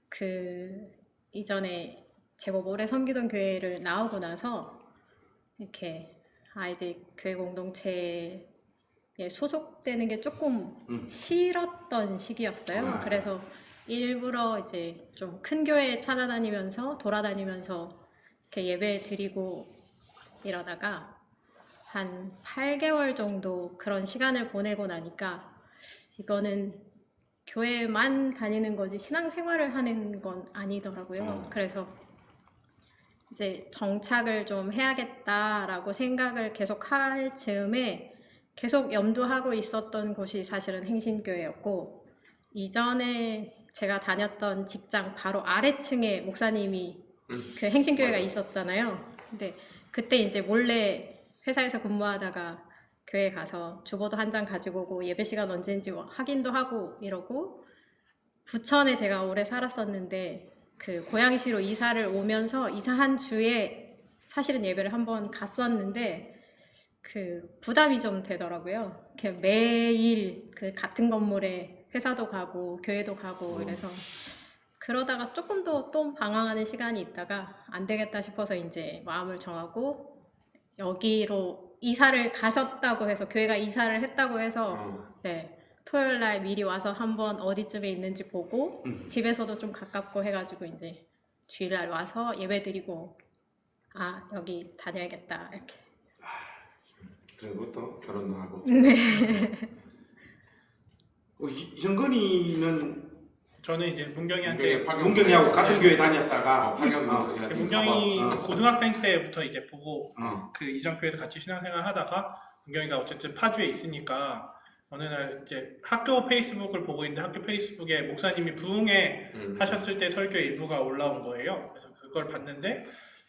그 이전에 제법 오래 섬기던 교회를 나오고 나서 이렇게 이제 교회 공동체에 예, 소속되는 게 조금 싫었던 시기였어요. 그래서 일부러 이제 좀 큰 교회 찾아다니면서 돌아다니면서 이렇게 예배 드리고 이러다가 한 8개월 정도 그런 시간을 보내고 나니까 이거는 교회만 다니는 거지 신앙생활을 하는 건 아니더라고요. 그래서 이제 정착을 좀 해야겠다라고 생각을 계속 할 즈음에 계속 염두하고 있었던 곳이 사실은 행신교회였고, 이전에 제가 다녔던 직장 바로 아래층에 목사님이 그 행신교회가 있었잖아요. 근데 그때 이제 몰래 회사에서 근무하다가 교회 가서 주보도 한 장 가지고 오고 예배 시간 언제인지 확인도 하고 이러고, 부천에 제가 오래 살았었는데 그 고양시로 이사를 오면서 이사한 주에 사실은 예배를 한번 갔었는데 그 부담이 좀 되더라고요. 이렇게 매일 그 같은 건물에 회사도 가고 교회도 가고 이래서 그러다가 조금 더 또 방황하는 시간이 있다가 안 되겠다 싶어서 이제 마음을 정하고 여기로 이사를 가셨다고 해서, 교회가 이사를 했다고 해서 네, 토요일 날 미리 와서 한번 어디쯤에 있는지 보고 집에서도 좀 가깝고 해가지고 이제 주일날 와서 예배드리고 아 여기 다녀야겠다 이렇게. 그리고 또 결혼도 하고. 현건이는 저는 이제 문경이한테 문경이하고 같은 교회 다녔다가 파견도 문경이 고등학생 때부터 이제 보고 어. 그 이전 교회에서 같이 신앙생활 하다가 문경이가 어쨌든 파주에 있으니까 어느 날 이제 학교 페이스북을 보고 있는데 학교 페이스북에 목사님이 부흥회 하셨을 때 설교 일부가 올라온 거예요. 그래서 그걸 봤는데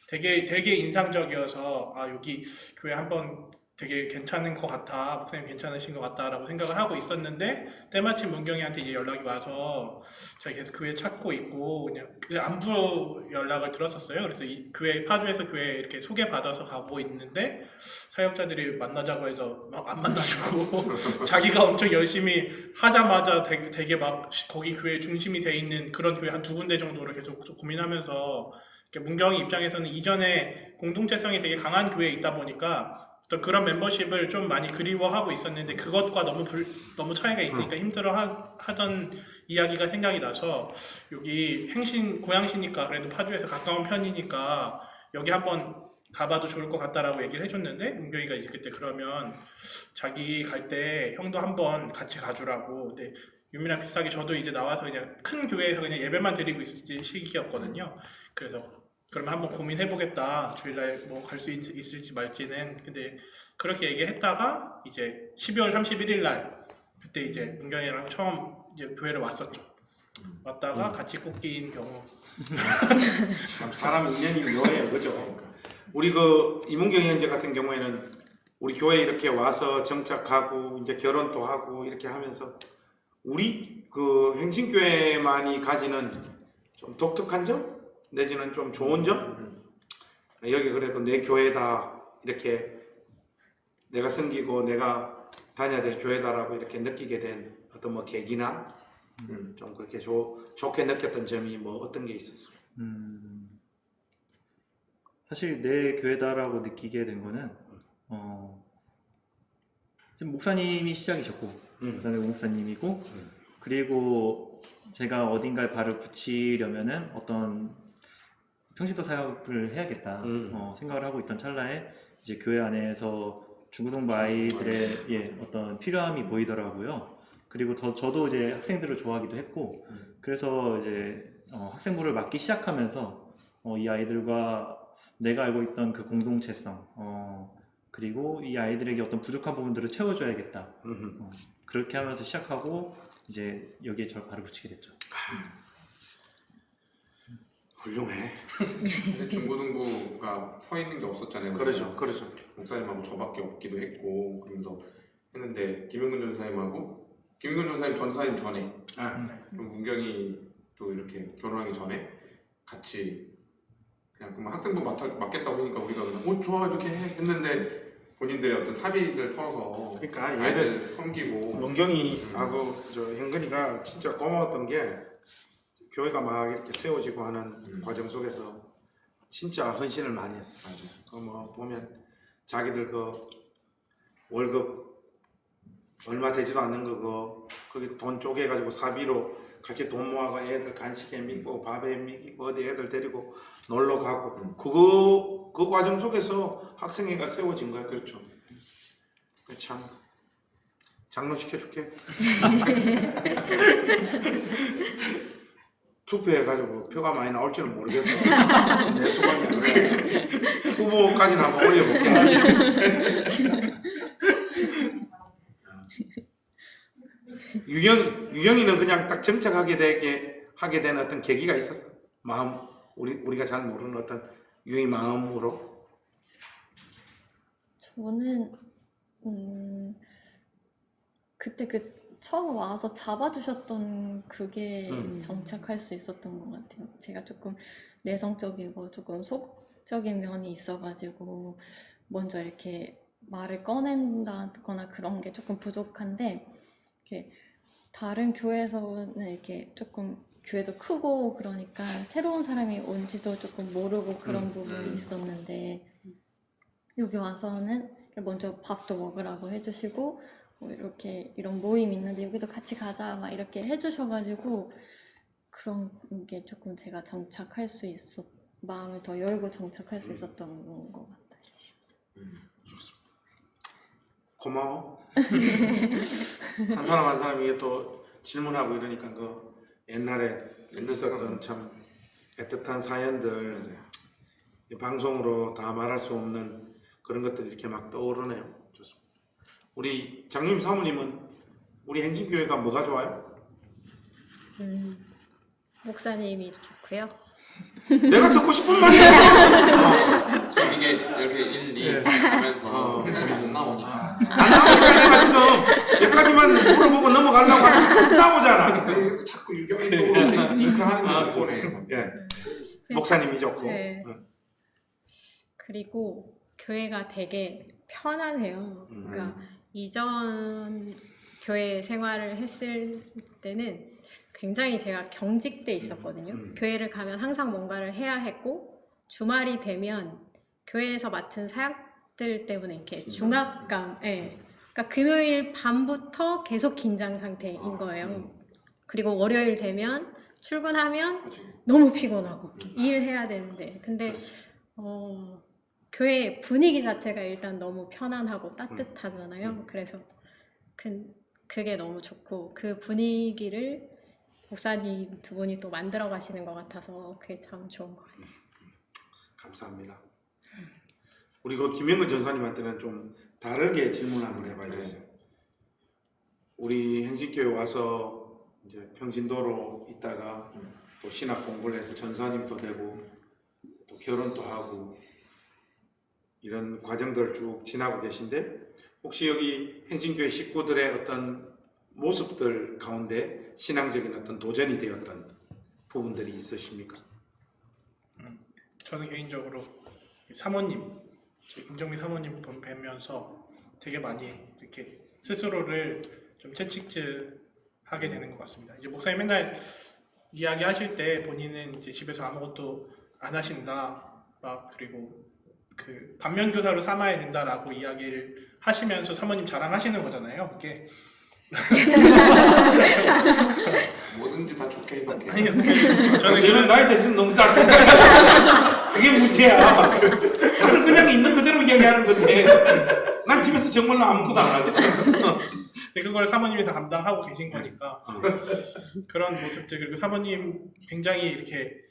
되게 인상적이어서 아 여기 교회 한번 되게 괜찮은 것 같아, 목사님 괜찮으신 것 같다라고 생각을 하고 있었는데 때마침 문경이한테 이제 연락이 와서 제가 계속 교회 찾고 있고 그냥 그 안부 연락을 들었었어요. 그래서 이 교회 파주에서 교회 이렇게 소개받아서 가고 있는데 사역자들이 만나자고 해서 막 안 만나주고 자기가 엄청 열심히 하자마자 되게 막 거기 교회 중심이 돼 있는 그런 교회 한 2군데 정도를 계속 고민하면서 문경이 입장에서는 이전에 공동체성이 되게 강한 교회에 있다 보니까 또 그런 멤버십을 좀 많이 그리워하고 있었는데 그것과 너무 차이가 있으니까 힘들어하던 이야기가 생각이 나서 여기 고양시니까 그래도 파주에서 가까운 편이니까 여기 한번 가봐도 좋을 것 같다라고 얘기를 해줬는데 문경이가 이제 그때 그러면 자기 갈 때 형도 한번 같이 가주라고. 근데 유미랑 비슷하게 저도 이제 나와서 그냥 큰 교회에서 그냥 예배만 드리고 있을 시기였거든요. 그래서 그러면 한번 고민해보겠다. 주일날 뭐 갈 수 있을지 말지는. 근데 그렇게 얘기했다가 이제 12월 31일 날 그때 이제 문경이랑 처음 이제 교회를 왔었죠. 왔다가 같이 꽂긴 경우. 참 사람 인연이 묘해요, 그죠? 우리 그 이문경 형제 같은 경우에는 우리 교회 이렇게 와서 정착하고 이제 결혼도 하고 이렇게 하면서 우리 그 행신교회만이 가지는 좀 독특한 점 내지는 좀 좋은 점, 여기 그래도 내 교회다 이렇게 내가 섬기고 내가 다녀야 될 교회다라고 이렇게 느끼게 된 어떤 뭐 계기나 좀 그렇게 좋게 느꼈던 점이 뭐 어떤 게 있었어요? 사실 내 교회다라고 느끼게 된 거는 지금 목사님이 시작이셨고 그다음에 목사님이고 그리고 제가 어딘가에 발을 붙이려면은 어떤 평신도 사역을 해야겠다 생각을 하고 있던 찰나에 이제 교회 안에서 중고등부 아이들의 어떤 필요함이 보이더라고요. 그리고 저도 이제 학생들을 좋아하기도 했고 그래서 이제 학생부를 맡기 시작하면서 이 아이들과 내가 알고 있던 그 공동체성 그리고 이 아이들에게 어떤 부족한 부분들을 채워줘야겠다. 그렇게 하면서 시작하고 이제 여기에 저 발을 붙이게 됐죠. 훌륭해. 사실 중고등부가 서 있는 게 없었잖아요. 그렇죠. 목사님하고 저밖에 없기도 했고 그러면서 했는데 김영근 전사님하고 김영근 전사님 전에 그럼 문경이 또 이렇게 결혼하기 전에 같이 그냥 그럼 학생부 맡겠다고 하니까 우리가 그냥 좋아 이렇게 했는데 본인들의 어떤 사비를 털어서 그러니까 아이들 섬기고 문경이하고 저 현근이가 진짜 고마웠던 게 교회가 막 이렇게 세워지고 하는 과정 속에서 진짜 헌신을 많이 했어. 맞아. 뭐 보면 자기들 그 월급 얼마 되지도 않는 거고 거기 돈 쪼개가지고 사비로 같이 돈 모아가 애들 간식에 미고 밥에 미고 어디 애들 데리고 놀러 가고 그 과정 속에서 학생회가 세워진 거야. 그렇죠. 참 장로 시켜줄게. 투표해가지고 표가 많이 나올지는 모르겠어. 내 소감이 안 돼. 후보까지는 한번 올려볼게. 유영이는 그냥 딱 정착하게 하게 된 어떤 계기가 있었어. 마음 우리가 잘 모르는 어떤 유영이 마음으로. 저는 그때 처음 와서 잡아주셨던 그게 정착할 수 있었던 것 같아요. 제가 조금 내성적이고 조금 소극적인 면이 있어가지고 먼저 이렇게 말을 꺼낸다거나 그런 게 조금 부족한데 이렇게 다른 교회에서는 이렇게 조금 교회도 크고 그러니까 새로운 사람이 온지도 조금 모르고 그런 부분이 있었는데 여기 와서는 먼저 밥도 먹으라고 해주시고 뭐 이렇게 이런 모임 있는데 여기도 같이 가자 막 이렇게 해주셔가지고 그런 게 조금 제가 정착할 수 마음을 더 열고 정착할 수 있었던 것 같아요. 좋습니다. 고마워. 한 사람 한 사람 이게 또 질문하고 이러니까 그 옛날에 있었던 참 애틋한 사연들 방송으로 다 말할 수 없는 그런 것들이 이렇게 막 떠오르네요. 좋습니다. 우리 장님 사모님은 우리 행진교회가 뭐가 좋아요? 목사님이 좋고요. 내가 듣고 싶은 말이야. 참 이게 이렇게 1, 2 하면서 괜찮이 못 나오니까 안 나오니까 내가 지금 여기까지만 물어보고 넘어가려고 하면 안 나오잖아. 그래서 자꾸 유경이도 이렇게 잉크하는 게 보네. 예. 목사님이 좋고. 네. 그리고 교회가 되게 편안해요. 그러니까 이전 교회 생활을 했을 때는 굉장히 제가 경직돼 있었거든요. 교회를 가면 항상 뭔가를 해야 했고 주말이 되면 교회에서 맡은 사역들 때문에 이렇게 중압감, 그러니까 금요일 밤부터 계속 긴장 상태인 거예요. 그리고 월요일 되면 출근하면 너무 피곤하고 일해야 되는데 근데 교회 분위기 자체가 일단 너무 편안하고 따뜻하잖아요. 그래서 그게 너무 좋고 그 분위기를 목사님 두 분이 또 만들어 가시는 것 같아서 그게 참 좋은 것 같아요. 감사합니다. 우리 그 김영근 전사님한테는 좀 다르게 질문을 한번 해봐야 되겠어요. 우리 행진교회 와서 이제 평신도로 있다가 또 신학 공부를 해서 전사님도 되고 또 결혼도 하고 이런 과정들을 쭉 지나고 계신데 혹시 여기 행진교회 식구들의 어떤 모습들 가운데 신앙적인 어떤 도전이 되었던 부분들이 있으십니까? 저는 개인적으로 사모님, 김정민 사모님 뵈면서 되게 많이 이렇게 스스로를 좀 채찍질하게 되는 것 같습니다. 이제 목사님 맨날 이야기하실 때 본인은 이제 집에서 아무것도 안 하신다, 막 그리고 그 반면교사로 삼아야 된다라고 이야기를 하시면서 사모님 자랑하시는 거잖아요. 이게 뭐든지 다 좋게 해석해. 아니요. 저는 나이 대신 너무 작은데 그게 문제야. 나는 그냥 있는 그대로 이야기하는 건데 난 집에서 정말로 아무것도 안 하거든. 그걸 사모님이 다 감당하고 계신 거니까 그런 모습들 그리고 사모님 굉장히 이렇게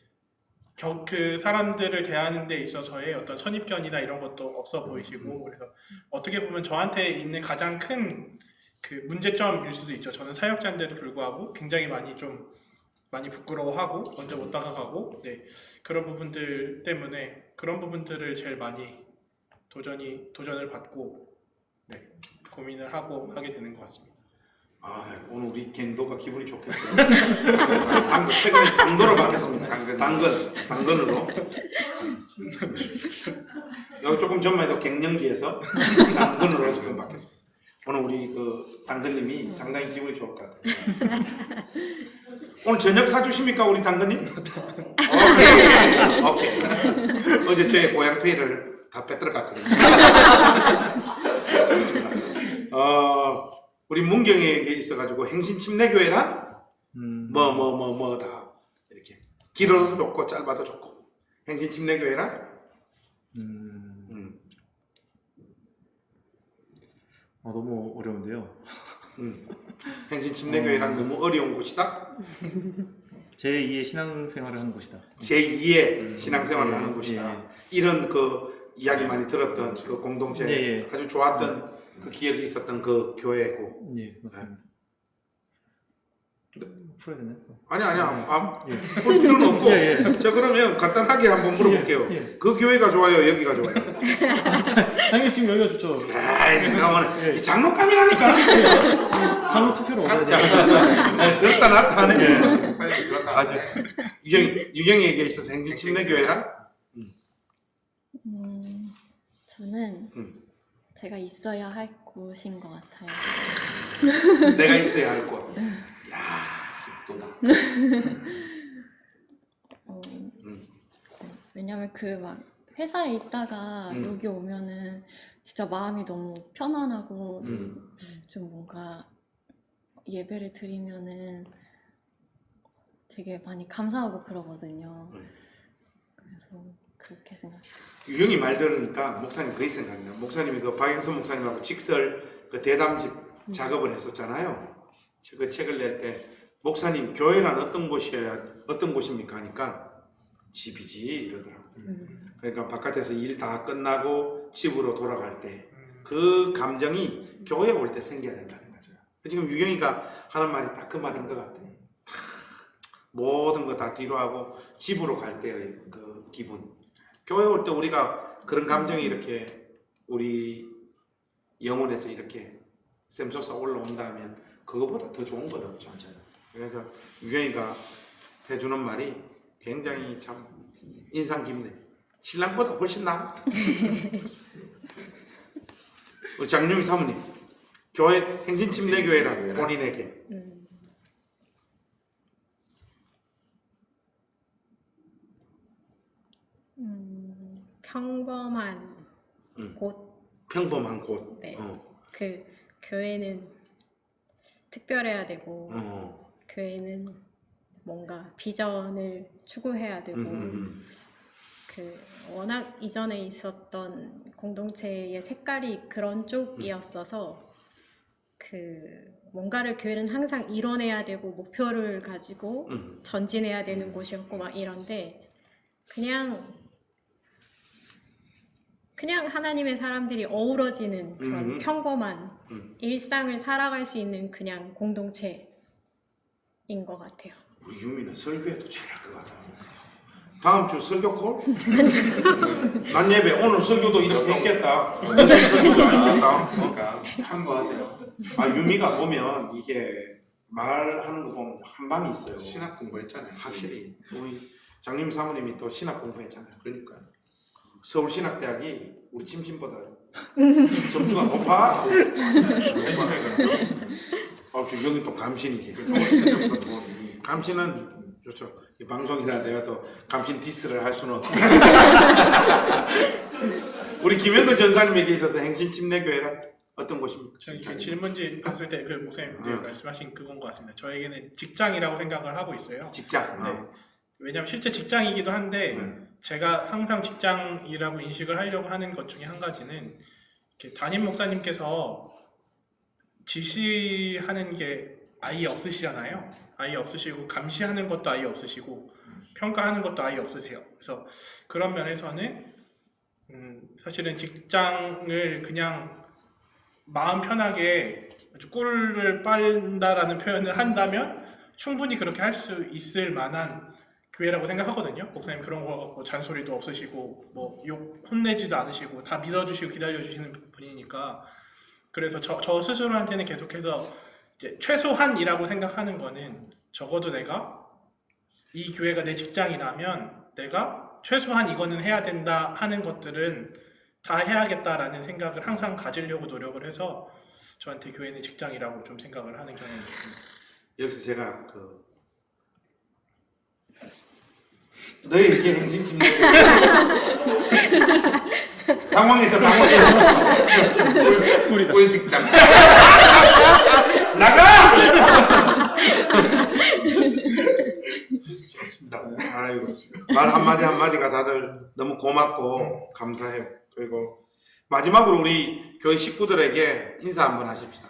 그 사람들을 대하는 데 있어서의 어떤 선입견이나 이런 것도 없어 보이시고 그래서 어떻게 보면 저한테 있는 가장 큰 그 문제점일 수도 있죠. 저는 사역자인데도 불구하고 굉장히 많이 부끄러워하고 먼저 못 다가가고 그런 부분들 때문에 그런 부분들을 제일 많이 도전을 받고 고민을 하게 되는 것 같습니다. 오늘 우리 갱도가 기분이 좋겠어요. 최근에 당도로 바뀌었습니다. 당근으로. 여기 조금 전만 해도 갱년기에서 당근으로 지금 바뀌었습니다. 오늘 우리 그 당근님이 상당히 기분이 좋을 것 같아요. 오늘 저녁 사주십니까 우리 당근님? 오케이. 어제 제 고향 페이를 다 빼들어 갔거든요. 좋습니다. 우리 문경에게 있어가지고 행신침례교회란 뭐다 이렇게 길어도 좋고 짧아도 좋고 행신침례교회란 너무 어려운데요. 행신침례교회란 너무 어려운 곳이다. 제2의 신앙생활을 하는 곳이다. 제2의 신앙생활을 하는 예, 곳이다. 예. 이런 그 이야기 많이 들었던 그 공동체 예, 예. 아주 좋았던 그 기억이 있었던 그 교회고. 예, 맞습니다. 풀어야 되나요? 아니야. 예. 풀 필요는 없고. 예, 예. 자, 그러면 간단하게 한번 물어볼게요. 예, 예. 그 교회가 좋아요? 여기가 좋아요? 당연히 지금 여기가 좋죠. 아이, 내가 오늘 예. 이 장로감이라니까. 장로 투표로 얻어야 자, 돼. 들었다 놨다 하네. 목사님이 들었다. 아주 유경이에게 있어서 행진침례교회란 저는 제가 있어야 할 곳인 것 같아요. 내가 있어야 할 곳. 또다. 왜냐면 그 막 회사에 있다가 여기 오면은 진짜 마음이 너무 편안하고 좀 뭔가 예배를 드리면은 되게 많이 감사하고 그러거든요. 그래서 그렇게 생각해요. 유경이 말 들으니까 목사님 그게 생각나. 목사님이 그 박영선 목사님하고 직설 그 대담집 작업을 했었잖아요. 그 책을 낼 때 목사님 교회란 어떤 곳입니까 하니까 집이지 이러더라고. 그러니까 바깥에서 일 다 끝나고 집으로 돌아갈 때 그 감정이 교회 올 때 생겨야 된다는 거죠. 지금 유경이가 하는 말이 딱 그 말인 것 같아. 모든 거 다 뒤로 하고 집으로 갈 때의 그 기분. 교회 올 때 우리가 그런 감정이 이렇게 우리 영혼에서 이렇게 샘솟아 올라온다면 그거보다 더 좋은 건 없죠. 그래서 유경이가 해주는 말이 굉장히 참 인상 깊네. 신랑보다 훨씬 나아. 우리 장유미 사모님, 교회 행진침례교회란 본인에게 평범한 곳. 평범한 곳. 네. 그 교회는 특별해야 되고 교회는 뭔가 비전을 추구해야 되고 그 워낙 이전에 있었던 공동체의 색깔이 그런 쪽이었어서 그 뭔가를 교회는 항상 이뤄내야 되고 목표를 가지고 전진해야 되는 곳이었고 막 이런데 그냥 하나님의 사람들이 어우러지는 그런 평범한 일상을 살아갈 수 있는 그냥 공동체인 것 같아요. 우리 유미는 설교에도 잘할 것 같아. 다음 주 설교 콜? 난 예배 오늘 설교도 이렇게 했겠다. 설교도 안 했겠다. 그러니까 참고하세요. 아 유미가 보면 이게 말하는 거 보면 한 방이 있어요. 신학 공부했잖아요. 확실히 우리 장님 사모님이 또 신학 공부했잖아요. 그러니까 서울신학대학이 우리 침신보다 점수가 높아. 여기 또 감신이지. 서울시대부터 뭐 감신은 좋죠. 이 방송이라 내가 또 감신 디스를 할 수는 없고. 우리 김현도 전사님에게 있어서 행신침례교회란 어떤 곳입니까? 저희 질문지 봤을 때 그 목사님 네. 말씀하신 그건 것 같습니다. 저에게는 직장이라고 생각을 하고 있어요. 직장. 네. 왜냐하면 실제 직장이기도 한데 제가 항상 직장이라고 인식을 하려고 하는 것 중에 한 가지는 이렇게 담임 목사님께서 지시하는 게 아예 없으시잖아요. 아예 없으시고 감시하는 것도 아예 없으시고 평가하는 것도 아예 없으세요. 그래서 그런 면에서는 사실은 직장을 그냥 마음 편하게 아주 꿀을 빨다라는 표현을 한다면 충분히 그렇게 할 수 있을 만한 교회라고 생각하거든요. 목사님 그런 거 뭐 잔소리도 없으시고 뭐 욕 혼내지도 않으시고 다 믿어주시고 기다려주시는 분이니까 그래서 저 스스로한테는 계속해서 이제 최소한이라고 생각하는 거는 적어도 내가 이 교회가 내 직장이라면 내가 최소한 이거는 해야 된다 하는 것들은 다 해야겠다라는 생각을 항상 가지려고 노력을 해서 저한테 교회는 직장이라고 좀 생각을 하는 경향이 있습니다. 여기서 제가 너희에게 행신침례교회 당황해서 꿀 직장. 나가! 좋습니다. 아이고, 말 한마디 한마디가 다들 너무 고맙고 감사해요. 그리고 마지막으로 우리 교회 식구들에게 인사 한번 하십시다.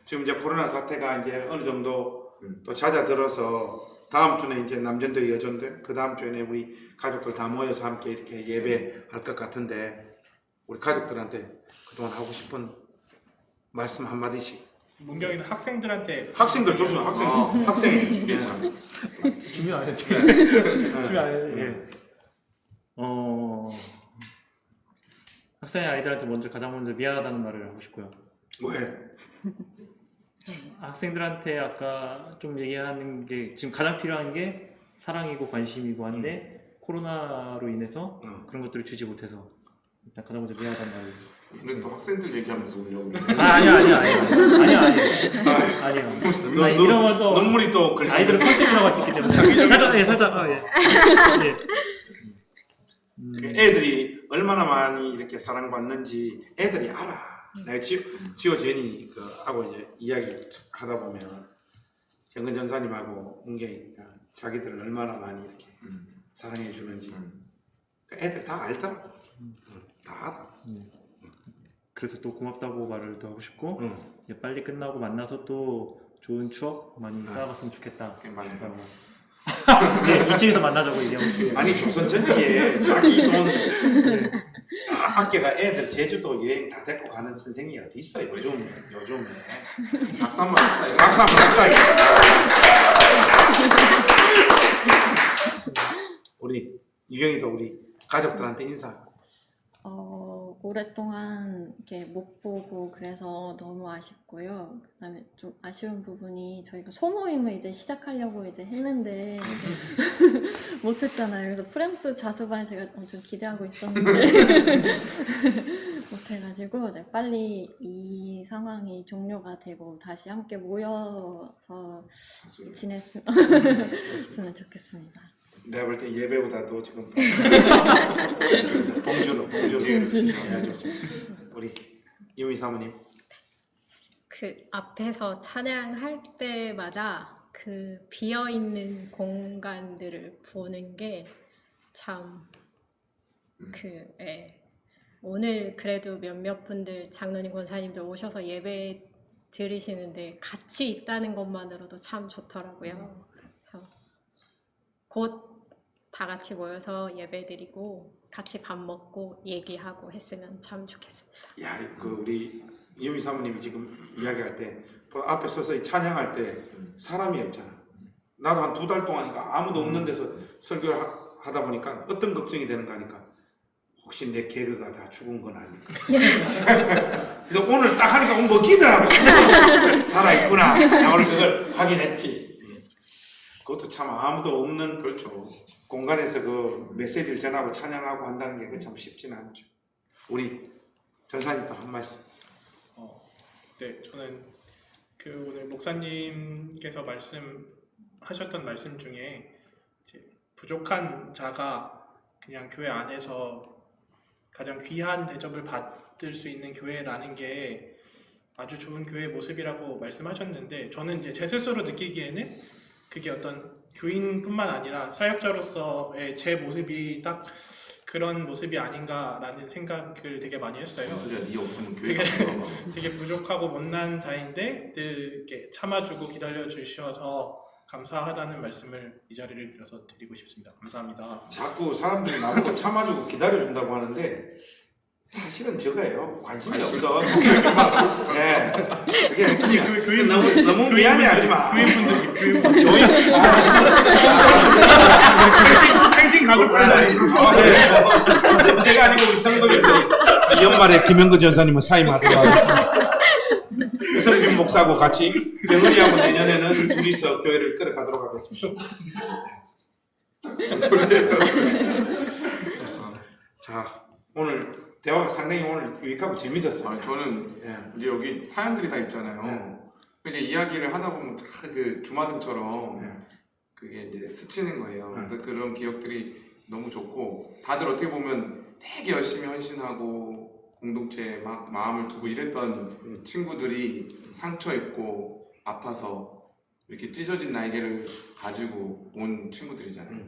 지금 이제 코로나 사태가 이제 어느 정도 또 잦아들어서 다음 주는 이제 남전도 여전도, 그 다음 주에는 우리 가족들 다 모여서 함께 이렇게 예배할 것 같은데, 우리 가족들한테 그동안 하고 싶은 말씀 한마디씩. 문경이는 학생들한테 학생들 조심해, 학생이 준비했나? 준비 안 했지. 네. 준비 안 했지. 예. 학생의 아이들한테 가장 먼저 미안하다는 말을 하고 싶고요. 왜? 학생들한테 아까 좀 얘기하는 게 지금 가장 필요한 게 사랑이고 관심이고 한데 코로나로 인해서 그런 것들을 주지 못해서 일단 가장 먼저 미안하다는 말을. 근데 또 학생들 얘기하면서 울려고 그래. 아니야. 이러면 또 눈물이 또 글썽. 아이들은 컨셉이라고 할 수 있기 때문에 살짝 예. 애들이 얼마나 많이 이렇게 사랑받는지 애들이 알아. 내가 지호 제니 하고 이제 이야기 하다 보면 현근 전사님하고 문경이가 자기들을 얼마나 많이 이렇게 사랑해 주는지 애들 다 알더라. 다 알아. 그래서 또 고맙다고 말을 더 하고 싶고 응. 빨리 끝나고 만나서 또 좋은 추억 많이 쌓아갔으면 좋겠다. 맞아요. 네, 2층에서 만나자고 얘기하고 있어요. 아니 조선 전기에 자기 돈 다 아껴가 애들 제주도 여행 다 데리고 가는 선생이 어디 있어요? 요즘에 박수 한번 합시다. 박수 한번 합시다. 우리 유경이도 우리 가족들한테 인사. 오랫동안 이렇게 못 보고 그래서 너무 아쉽고요. 그다음에 좀 아쉬운 부분이 저희가 소모임을 이제 시작하려고 이제 했는데 못했잖아요. 그래서 프랑스 자수반을 제가 엄청 기대하고 있었는데 못해가지고 빨리 이 상황이 종료가 되고 다시 함께 모여서 지냈으면 좋겠습니다. 내가 볼 때 예배보다도 지금 봉주로 좋습니다. 우리 유미 사모님. 그 앞에서 찬양할 때마다 그 비어 있는 공간들을 보는 게 참 오늘 그래도 몇몇 분들 장로님 권사님들 오셔서 예배 드리시는데 같이 있다는 것만으로도 참 좋더라고요. 그래서 곧 다 같이 모여서 예배 드리고 같이 밥 먹고 얘기하고 했으면 참 좋겠습니다. 야, 우리 유미 사모님이 지금 이야기할 때 앞에 서서 찬양할 때 사람이 없잖아. 나도 한 2달 동안이니까 아무도 없는 데서 설교를 하다 보니까 어떤 걱정이 되는가 하니까 혹시 내 개그가 다 죽은 건 아닐까. 근데 오늘 딱 하니까 먹히더라고. 살아있구나. 나 오늘 그걸 확인했지. 그것도 참 아무도 없는 그렇죠. 공간에서 그 메시지를 전하고 찬양하고 한다는 게 참 쉽지는 않죠. 우리 전사님도 한 말씀. 네, 저는 오늘 목사님께서 말씀하셨던 말씀 중에 이제 부족한 자가 그냥 교회 안에서 가장 귀한 대접을 받을 수 있는 교회라는 게 아주 좋은 교회의 모습이라고 말씀하셨는데, 저는 이제 제 스스로 느끼기에는 그게 어떤 교인뿐만 아니라 사역자로서의 제 모습이 딱 그런 모습이 아닌가라는 생각을 되게 많이 했어요. 네 없으면 교회가 되게 부족하고 못난 자인데 늘 이렇게 참아주고 기다려주셔서 감사하다는 말씀을 이 자리를 빌어서 드리고 싶습니다. 감사합니다. 자꾸 사람들이 나보고 참아주고 기다려준다고 하는데 사실은 저거예요. 관심이 없어. 네. 그게 너무 미안해하지 마. 교인분들 생신 가볼 제가 아니고 우리 성도님들이 연말에 김영근 전사님은 사임하도록 하겠습니다. 유성균 목사하고 같이 병은이하고 내년에는 둘이서 교회를 끌어가도록 하겠습니다. 좋습니다. 자, 오늘 대화가 상당히 오늘 유익하고 재밌었어요. 저는 이제 여기 사연들이 다 있잖아요. 이게 이야기를 하다 보면 다 그 주마등처럼 그게 이제 스치는 거예요. 그래서 그런 기억들이 너무 좋고, 다들 어떻게 보면 되게 열심히 헌신하고 공동체에 막 마음을 두고 이랬던 친구들이 상처 입고 아파서 이렇게 찢어진 날개를 가지고 온 친구들이잖아요.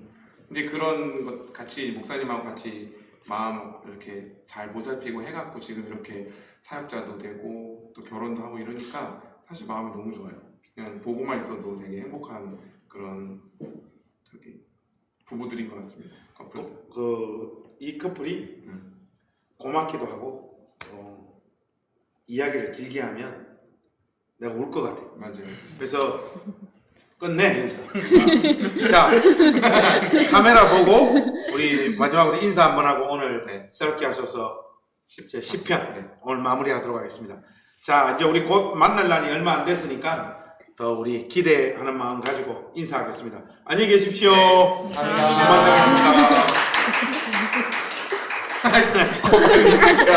근데 그런 것 같이 목사님하고 같이 마음 이렇게 잘 보살피고 해갖고 지금 이렇게 사역자도 되고 또 결혼도 하고 이러니까 사실 마음이 너무 좋아요. 그냥 보고만 있어도 되게 행복한 그런 저기 부부들인 것 같습니다. 커플. 이 커플이 고맙기도 하고 이야기를 길게 하면 내가 울 것 같아. 맞아요. 그래서 끝내 여기서. 자, 카메라 보고 우리 마지막으로 인사 한번 하고 오늘 새롭게 하셔서 10편 오늘 마무리하도록 하겠습니다. 자, 이제 우리 곧 만날 날이 얼마 안 됐으니까 더 우리 기대하는 마음 가지고 인사하겠습니다. 안녕히 계십시오. 감사합니다. 고맙습니다.